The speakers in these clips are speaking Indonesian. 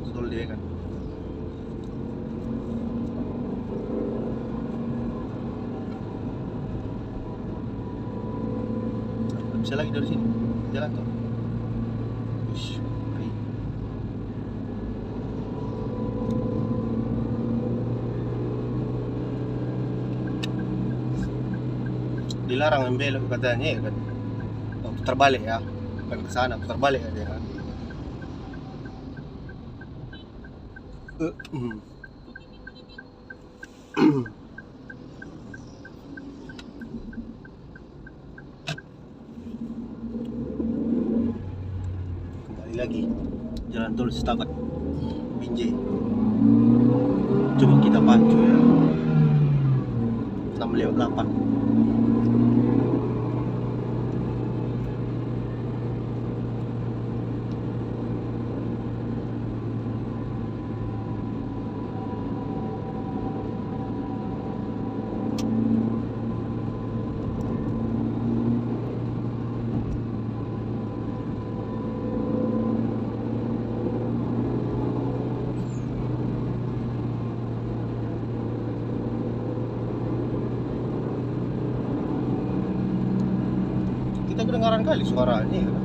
betul dia kan. Bisa lagi dari sini jalan tol. Ush, baik. Dilarang membelok katanya ya kan. Oh, putar balik ya, bukan ke sana, putar balik aja kan. Kembali lagi jalan tol Setabat Binjai. Coba kita pacu ya, 6/8. Kita kedengaran kali suaranya ya kan?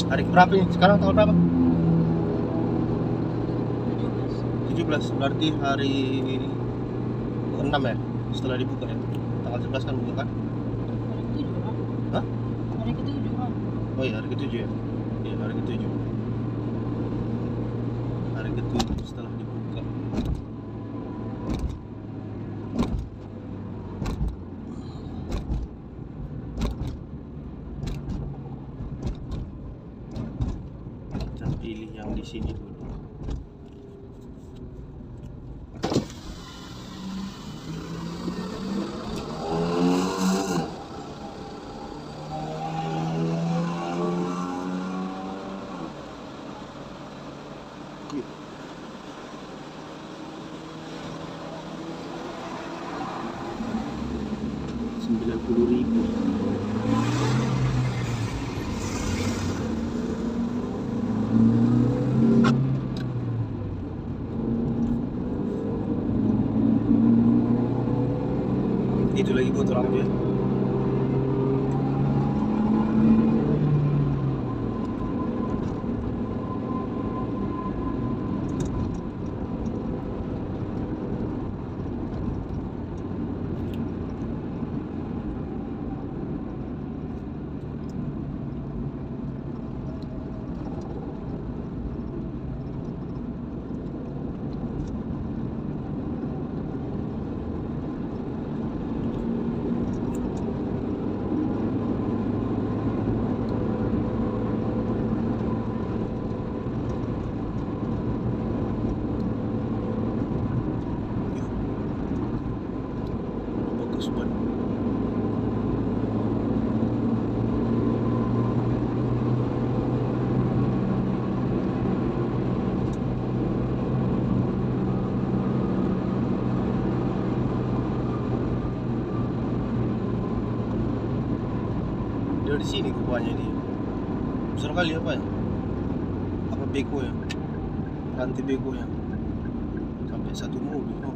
Hari berapa nih? Sekarang tanggal berapa? 17. Berarti hari 6 ya? Setelah dibuka ya? Tanggal 11 kan buka kan? Hari ke-7 kan? Hah? Hari ke-7 kan? Oh iya, hari ke-7 ya? Iya, hari ke-7. Hari ke-7 setelah dibuka. Kita pilih yang di sini dulu. Rp90.000. Itu lagi buat orang dia. Bagus banget. Dari sini rupanya dia. Besar kali apa ya? Apa beko ya? Rantai beko ya? Sampai satu mobil. Oh.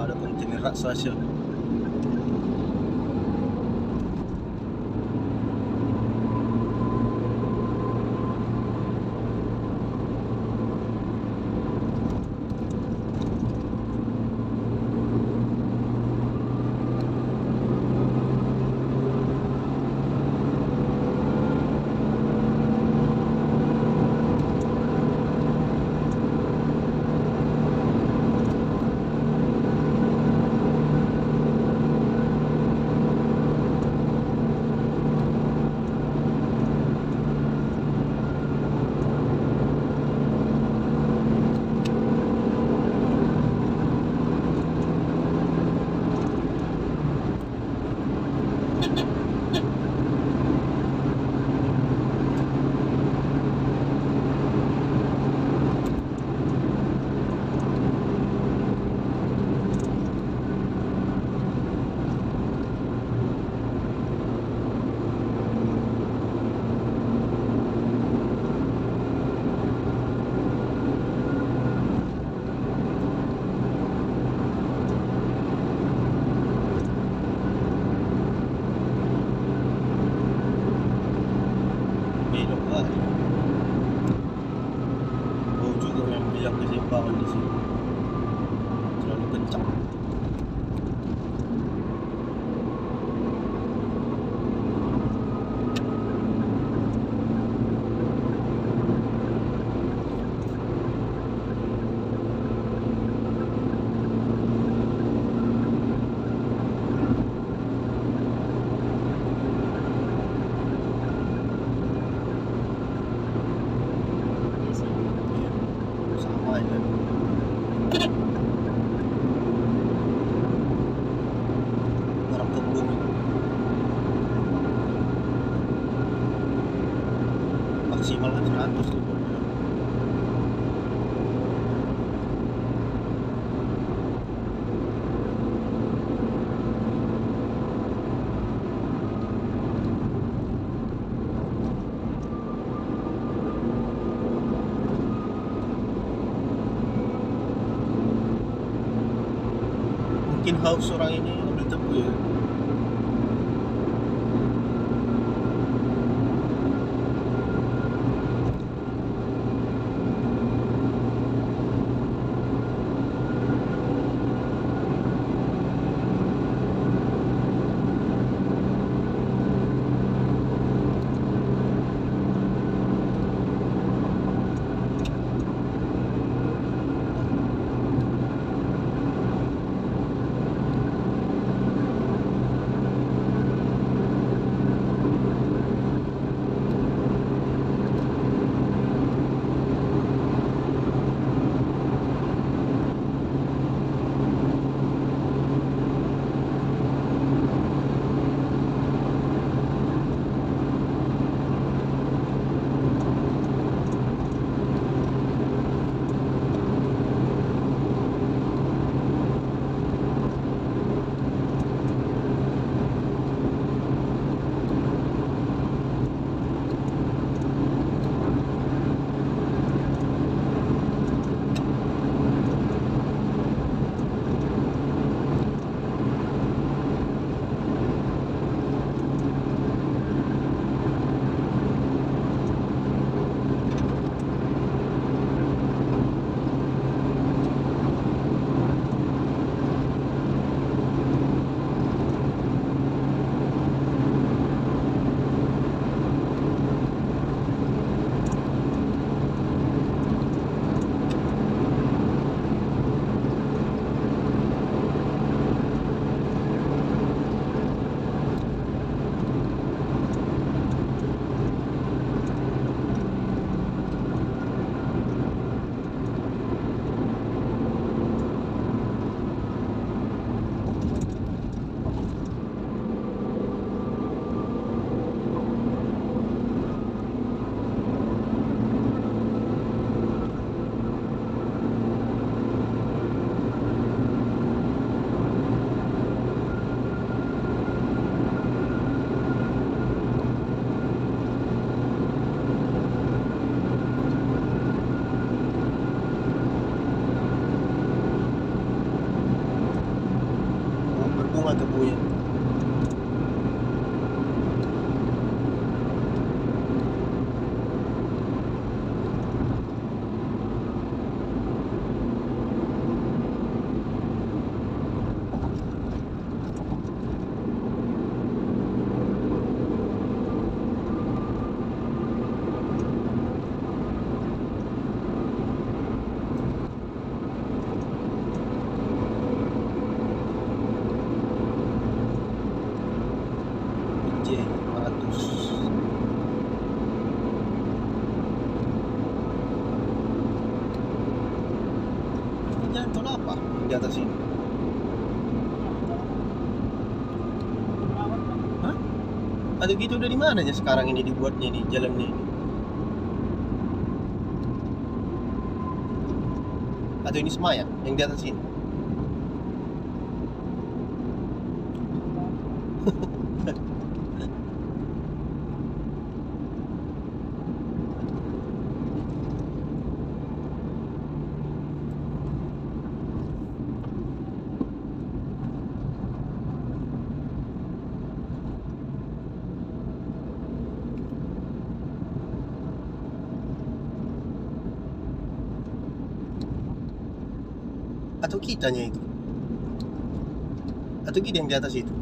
Ada kontainer raksasa. 100 tuh gua bilang. Mungkin haus orang ini ambil tebu ya. Berbunga tebunya. J500. Jalan tol apa di atas ini? Hah? Atau gitu dari mananya sekarang ini dibuatnya nih jalannya ini? Atau ini Semayang yang di atas ini? Atau kitanya itu? Atau kita yang di atas itu?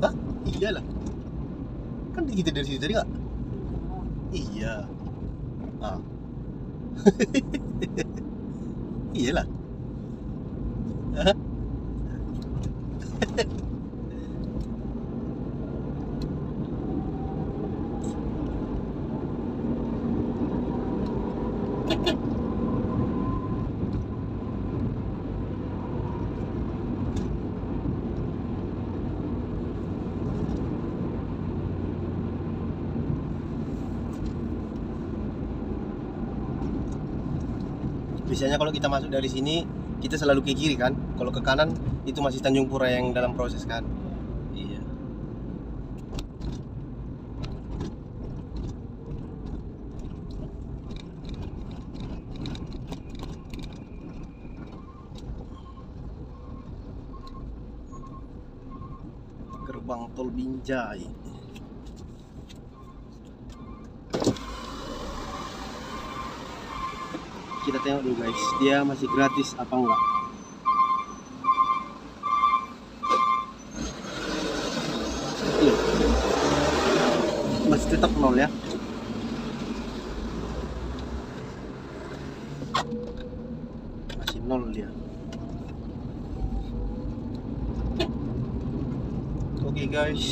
Hah? Iyalah. Kan kita dari situ tadi, Kak? Iya. Ah. Iyalah. Hah? Biasanya kalau kita masuk dari sini kita selalu ke kiri kan, kalau ke kanan itu masih Tanjung Pura yang dalam proses kan. Iya. Gerbang tol Binjai. Kita tengok dulu guys, dia masih gratis apa enggak. Iya. Masih tetap 0 ya. Masih 0 dia. Oke guys,